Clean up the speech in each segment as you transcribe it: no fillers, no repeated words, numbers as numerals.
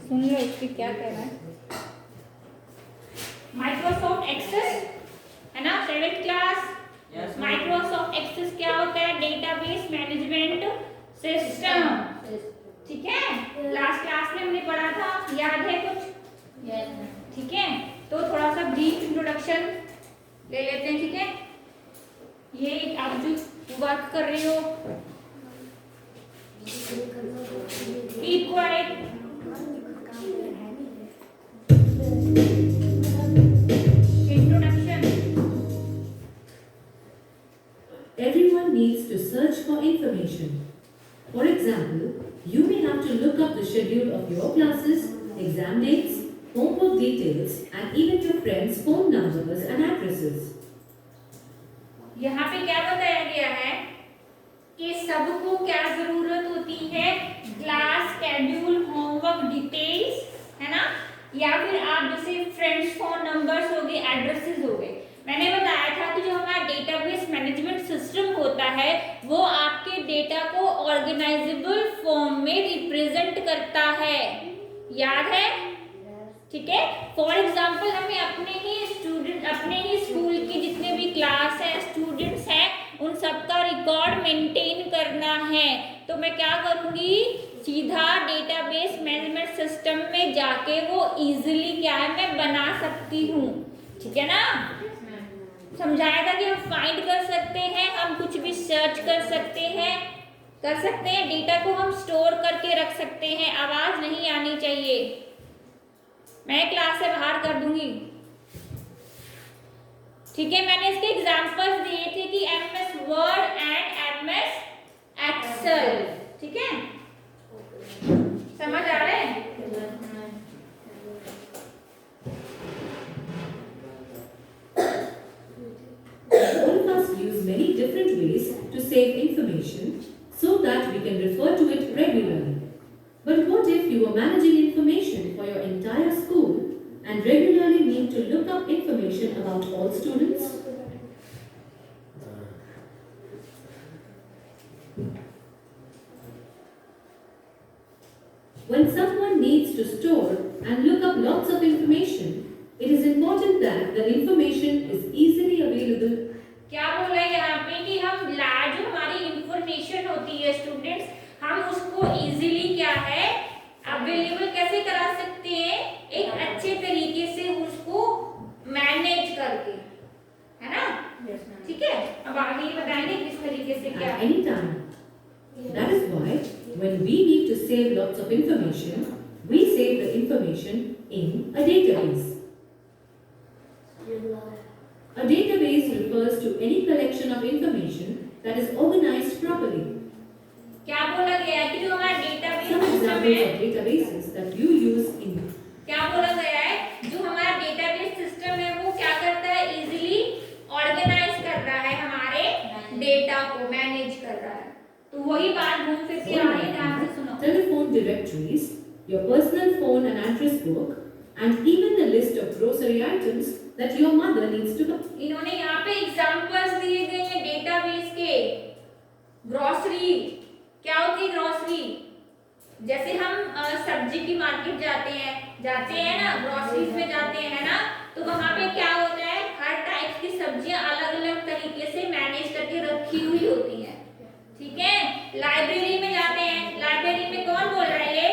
सुन लो इसकी क्या कह रहा है। माइक्रोसॉफ्ट एक्सेस है ना, 7th क्लास। माइक्रोसॉफ्ट एक्सेस क्या होता है? Database management system. ठीक है, लास्ट क्लास में हमने पढ़ा था, याद है कुछ? ठीक है, तो थोड़ा सा ब्रीफ इंट्रोडक्शन ले लेते हैं। ठीक है, ये आप जो वर्क कर रहे हो, keep quiet. Everyone needs to search for information. For example, you may have to look up the schedule of your classes, exam dates, homework details, and even your friends' phone numbers and addresses. यहाँ पे क्या बताया गया है कि सबको क्या जरूरत होती है? क्लास शेड्यूल, होमवर्क डिटेल्स, है ना, या फिर आप जैसे फ्रेंड्स फोन नंबर्स हो गए, एड्रेसेस हो गए। मैंने बताया था कि जो हमारा डेटाबेस मैनेजमेंट सिस्टम होता है वो आपके डेटा को ऑर्गेनाइजेबल फॉर्म में रिप्रेजेंट करता है, याद है? ठीक है, फॉर एग्जाम्पल हमें अपने ही स्कूल की जितने भी क्लास है, स्टूडेंट्स हैं, उन सबका रिकॉर्ड मेंटेन करना है। तो मैं क्या करूंगी, सीधा डेटाबेस मैनेजमेंट सिस्टम में जाके वो इजीली क्या है, मैं बना सकती हूँ। ठीक है ना, समझाया था कि हम फाइंड कर सकते हैं, हम कुछ भी सर्च कर सकते हैं, डेटा को हम स्टोर करके रख सकते हैं। आवाज नहीं आनी चाहिए, मैं क्लास से बाहर कर दूंगी। ठीक है, मैंने इसके एग्जांपल्स दिए थे कि MS Word and MS Excel. ठीक है, समझ आ रहा है? All of us use many different ways to save information so that we can refer to it regularly. But what if you are managing information for your entire school and regularly need to look up information about all students? When someone needs to store and look up lots of information, it is important that the information is easily available. क्या बोल रहे हैं यहाँ पे कि हम large जो हमारी इंफॉर्मेशन होती है स्टूडेंट्स, हम उसको इजीली क्या है, अवेलेबल कैसे करा सकते हैं? एक अच्छे तरीके से उसको मैनेज करके, है ना? ठीक है, अब आगे बताएंगे किस तरीके से क्या। At any time. That is why when we need to save lots of information, we save the information in a database. A database refers to any collection of information that is organized properly. क्या बोला गया है कि जो हमारा database Some system examples है, of databases that you use in. क्या बोला गया है, जो हमारा डेटाबेस सिस्टम है वो क्या करता है, इजीली ऑर्गेनाइज कर रहा है, हमारे डेटा को मैनेज कर रहा है। तो वही बात घूम फिर के आ रही है, ध्यान से सुनो। Telephone directories, your personal phone and address book, and even the list of grocery items that your mother needs to buy. इन्होंने यहाँ पे एग्जांपल्स दिए गए हैं डेटाबेस के। ग्रोसरी क्या होती है? ग्रोसरी जैसे हम सब्जी की मार्केट जाते हैं ना, ग्रोसरीज में जाते हैं ना, तो वहां पे क्या होता है, हर टाइप की सब्जियां अलग अलग तरीके से मैनेज करके रखी हुई होती हैं। ठीक है, लाइब्रेरी में जाते हैं, लाइब्रेरी में कौन बोल रहा है? ये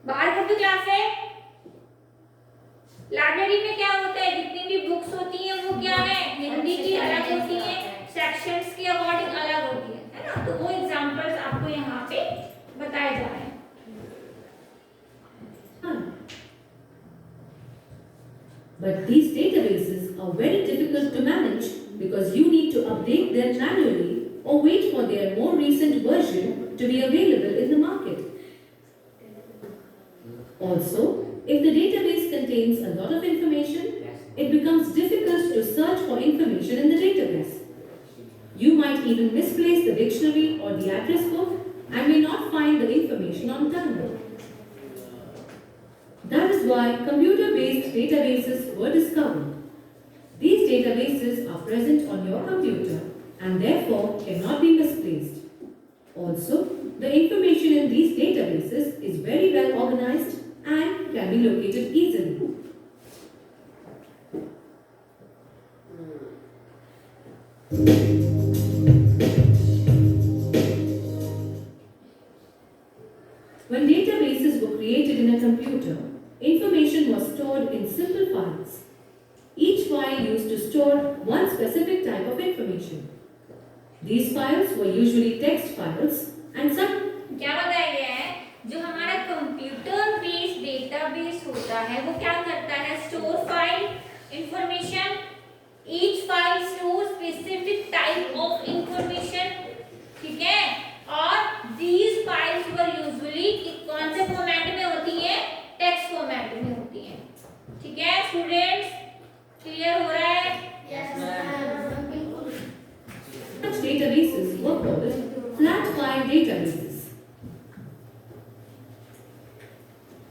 बाहर कर दो क्लास से। लाइब्रेरी में क्या होता है, जितनी भी बुक्स होती हैं वो क्या है, हिंदी की अलग होती है, सेक्शंस के अकॉर्डिंग अलग होती है ना? तो वो एग्जांपल्स आपको यहाँ पे बताए जा रहे हैं। But these databases are very difficult to manage because you need to update them manually or wait for their more recent version to be available in the market. Also, if the database contains a lot of information, it becomes difficult to search for information in the database. You might even misplace the dictionary or the address book and may not find the information on time. That is why computer-based databases were discovered. These databases are present on your computer and therefore cannot be misplaced. Also, the information in these databases is very well organized and can be located easily. When databases were created in a computer, information was stored in simple files. Each file used to store one specific type of information. These files were usually text files and some क्या बताया गया है, जो हमारा computer based database होता है वो क्या करता है, store file information, each file store specific type of information, ठीक है, और दीज फाइल्स वर यूजुअली कौन से फॉर्मेट में होती है, टेक्स्ट फॉर्मेट में होती है, ठीक है स्टूडेंट्स, क्लियर हो रहा है? Yes, ma'am. such databases were called flat file databases.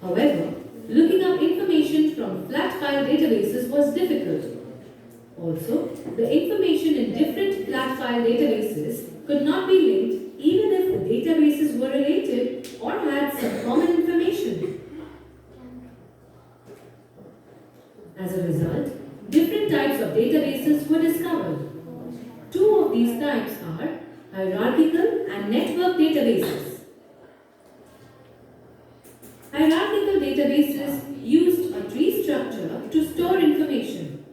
However, looking up information from flat file databases was difficult. Also, the information in different flat file databases could not be linked even if the databases were related or had some common information. As a result, different types of databases were discovered. Two of these types are hierarchical and network databases. Hierarchical databases used a tree structure to store information.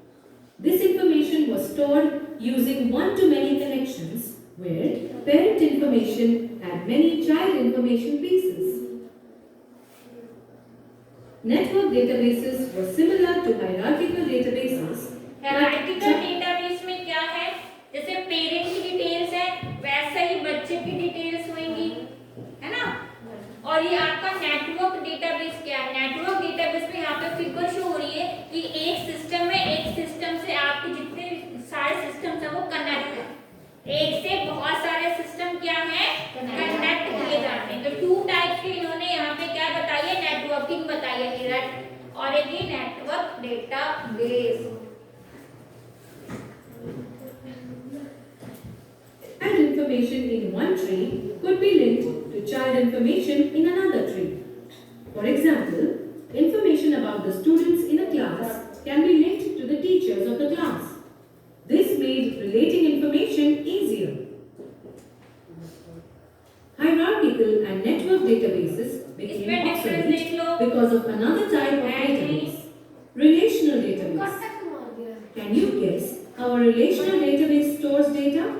This information was stored using one-to-many connections where parent information had many child information pieces. Network databases were similar to hierarchical databases. Hierarchical database में क्या है, जैसे parent की details है वैसा ही बच्चे की details होंगी, है ना, और ये आपका नेटवर्क डेटाबेस क्या है, नेटवर्क डेटाबेस में यहाँ पे फिगर शो हो रही है कि एक सिस्टम में एक सिस्टम से आपके जितने सारे सिस्टम्स हैं वो कनेक्ट है, एक से बहुत सारे सिस्टम क्या है कनेक्ट किए जाते हैं। तो टू टाइप्स के इन्होंने यहाँ पे क्या बताई है, नेटवर्किंग बताई है, और एक ये network database. And information in one tree could be linked to child information in another tree. For example, information about the students in a class can be linked to the teachers of the class. This made relating information easier. Hierarchical and network databases became obsolete because of another type of database, relational database. Can you guess how a relational database stores data?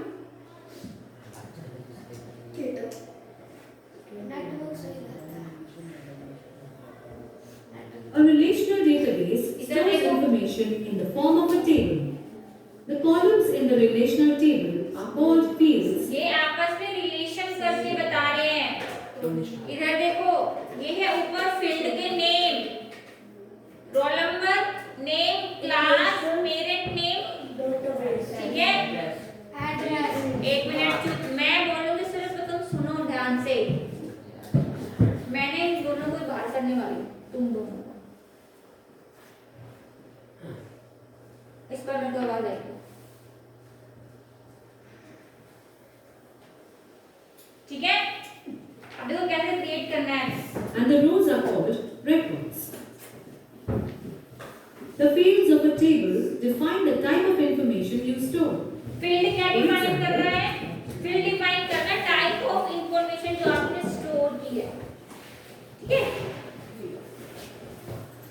A relational database stores information in the form of a table. The columns in the relational table are called fields. ये आपस में relation करके बता रहे हैं, इधर देखो ये है ऊपर फील्ड के name, roll number, name, class, parent name, ठीक है, एक मिनट मैं बोलूंगी सिर्फ तो तुम सुनो ध्यान से, मैंने इन दोनों को बाहर करने वाली हूँ, तुम दोनों को, इस पर मेरे को आवाज आएगी, ठीक है, अब देखो कैसे क्रिएट करना है। And the rows are called records. The fields of a table define the type of information you store. Field क्या डिफाइन कर रहा है, फील्ड डिफाइन कर रहा है टाइप ऑफ इंफॉर्मेशन जो आपने स्टोर की है, ठीक है।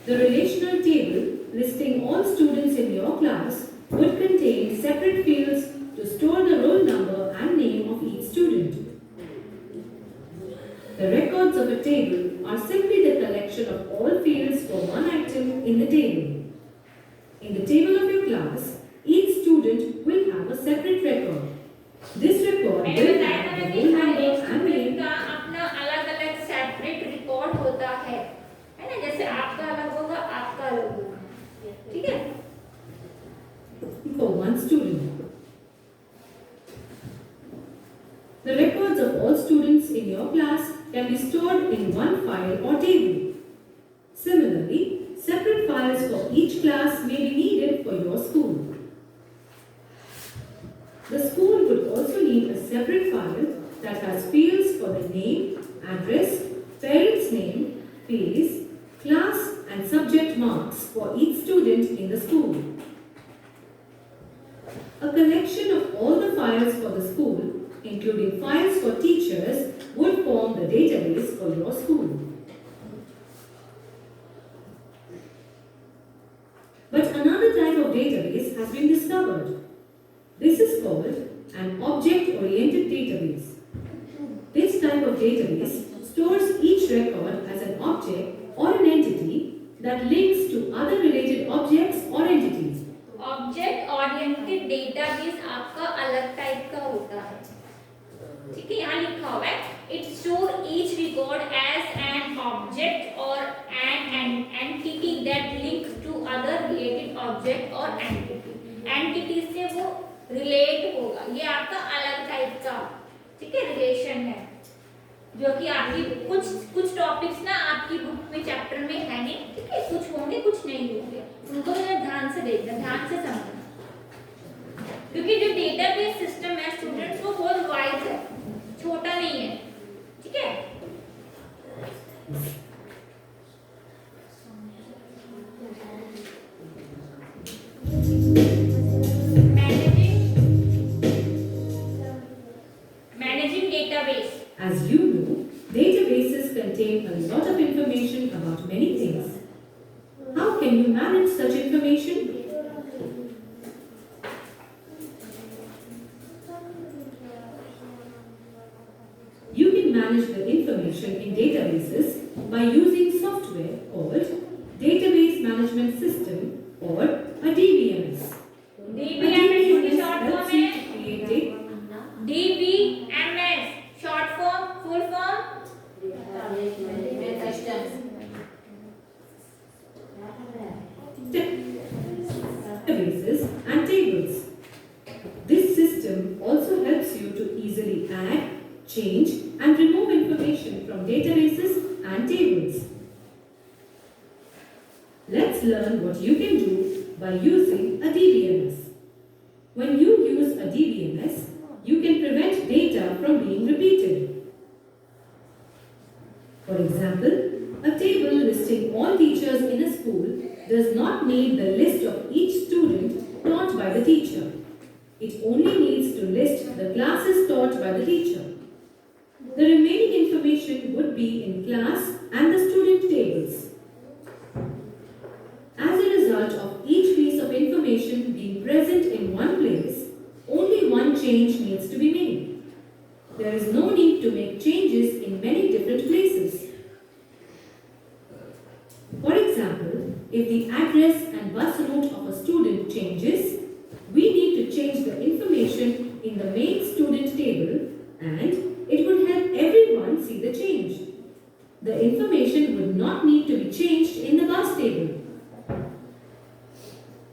The relational table listing all students in your class would contain separate fields to store the roll number and name of each student. The records of a table are simply the collection of all fields for one item in the table. In the table of your class, each student will have a separate record. This record मैंने will बताया have था the कि roll हर number एक and student name. का अपना अलग-अलग separate record होता है ना, जैसे आपका अलग होगा, आपका अलग होगा, ठीक है। For one student. The records of all students in your class can be stored in one file or table. Similarly, separate files for each class may be needed for your school. The school would also need a separate file that has fields for the name, address, parent's name, place, class and subject marks for each student in the school. A collection of all the files for the school, including files for teachers, would form the database for your school. But another type of database has been discovered. This is called an object-oriented database. This type of database stores each record as an object or an entity that links to other related objects or entities. Object oriented database आपका अलग type का होता है, ठीक है, यहाँ लिखा हुआ है it store each record as an object और an entity that link to other related object और एंटिटी से वो रिलेट होगा, ये आपका अलग टाइप का, ठीक है, रिलेशन है, जो कि आपकी कुछ टॉपिक्स ना आपकी बुक में चैप्टर में है नहीं, ठीक है, कुछ होंगे कुछ नहीं होंगे, उनको तो ध्यान से देखना, ध्यान से समझना, क्योंकि जो डेटाबेस सिस्टम है स्टूडेंट्स वो बहुत वाइड है, छोटा नहीं है, ठीक है। Managing database. As you know, databases contain a lot of information about many things. How can you manage such information? You can manage the information in databases by using software called Database Management System or a DBMS. DBMS की short form helps you है to create a DBMS, short form, full form databases and tables. This system also helps you to easily add, change and remove information from databases and tables. Let's learn what you can do by using a DBMS. When you use a DBMS, you can prevent data from being repeated. For example, a table listing all teachers in a school does not need the list of each student taught by the teacher. It only needs to list the classes taught by the teacher. The remaining information would be in class and the student tables. As a result of each piece of information being present in one place, only one change needs to be made. There is no need to make changes in many different places. For example, if the address and bus route of a student changes, we need to change the information in the main student table and it would help everyone see the change. The information would not need to be changed in the bus table.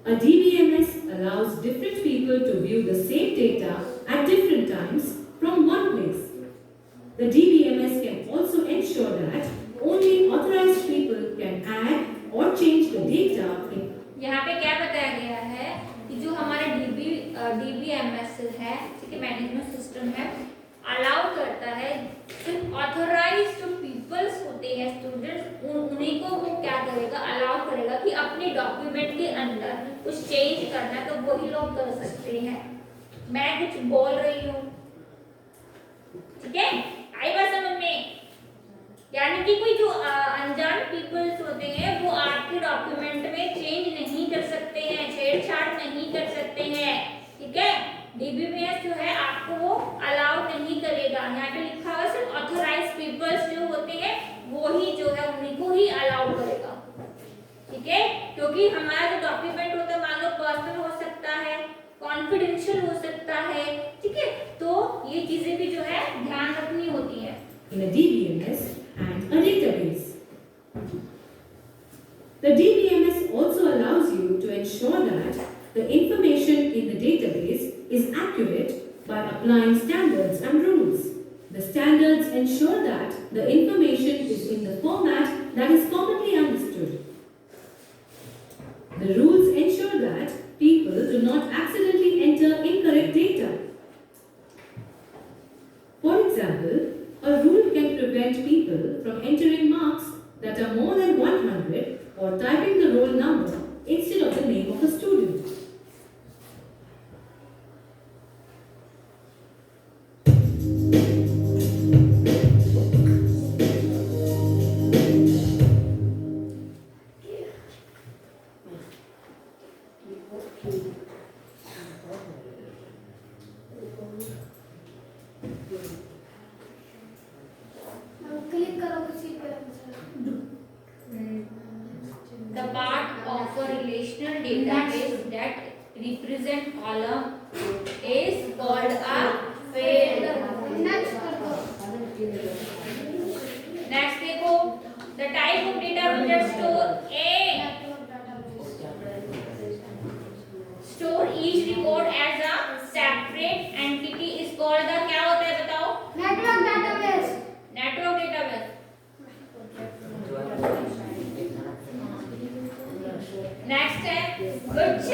A DBMS allows different people to view the same data at different times from one place. The DBMS can also ensure that only authorized people can add or change the data in. यहाँ पे क्या बताया गया है कि जो हमारा DBMS है, ठीक है, मैनेजमेंट सिस्टम है, अलाउ करता है सिर्फ ऑथराइज्ड जो पीपल्स होते हैं स्टूडेंट्स, उन्हीं को वो क्या करेगा, अलाउ करेगा कि अपने डॉक्यूमेंट के अंदर कुछ चेंज करना है तो वही लोग कर सकते हैं। मैं कुछ बोल रही हूँ, ठीक है, आई बात समझ में, यानी कि कोई जो अनजान पीपल्स होते हैं वो आपके डॉक्यूमेंट में चेंज नहीं कर सकते हैं, छेड़छाड़ नहीं कर सकते हैं, ठीक है। डीबीएमएस जो है आपको वो अलाउ नहीं करेगा, यहाँ पे लिखा हुआ सिर्फ ऑथराइज्ड पीपल्स जो होते हैं वो ही जो है उन्हीं को ही अलाउ करेगा, ठीक है, क्योंकि हमारा जो डॉक्यूमेंट होता है मान लो पर्सनल हो सकता है, कॉन्फिडेंशियल हो सकता है, ठीक है, तो ये चीजें भी जो है ध्यान रखनी होती है। In a DBMS and a database. The DBMS also allows you to ensure that the information in the database is accurate by applying standards and rules. The standards ensure that the information is in the format that is commonly understood. The rules ensure that people do not accidentally enter incorrect data. For example, or typing the roll number instead of the name of a student. Click करो किसी पे The part of a relational database that represent column is called a field. Next कर दो Next देखो, the type of database that store each record as a separate entity is called the क्या होता है बताओ? Network database Network database. Next है, which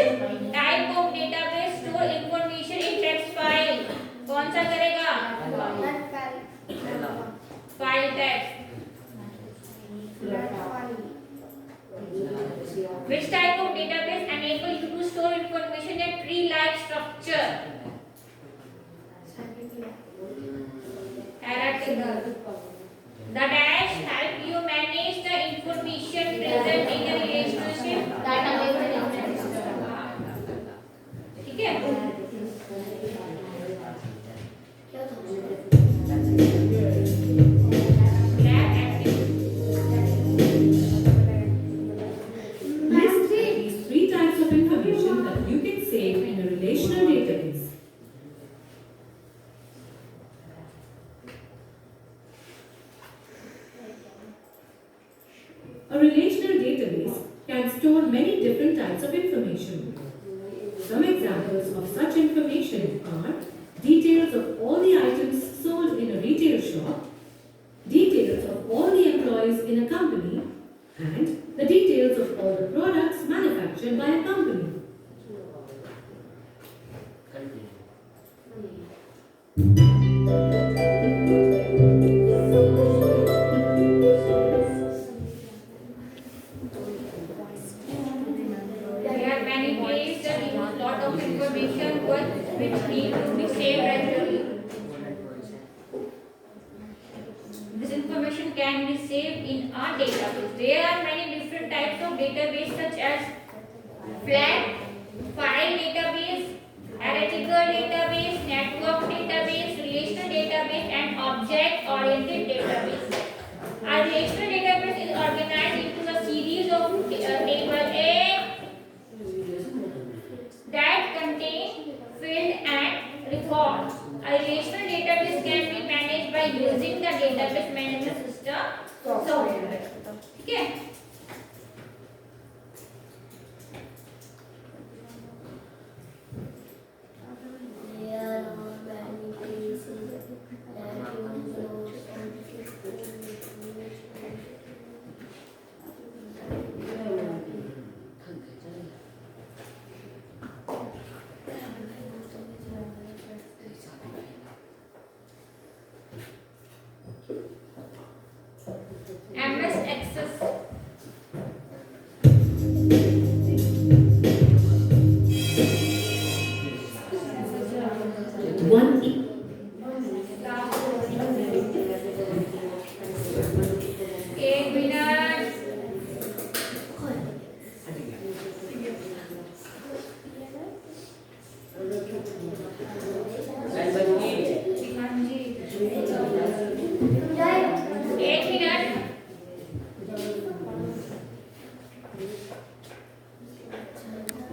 type of database store information in text file? कौन सा करेगा? File text. Which type of database enable you to store information in tree-like structure? Hierarchical. The dash help you manage the information present in a relationship. ठीक है? Lab active. List these 3 types of information that you can save in a relational database. A relational database can store many different types of information. Some examples of such information are details of all the items sold in a retail shop, details of all the employees in a company, and the details of all the products manufactured by a company. There are many ways that use lot of information which need to be saved regularly. This information can be saved in our database. There are many different types of database such as flat file database, hierarchical database, network database, relational database, and object-oriented database. A relational database is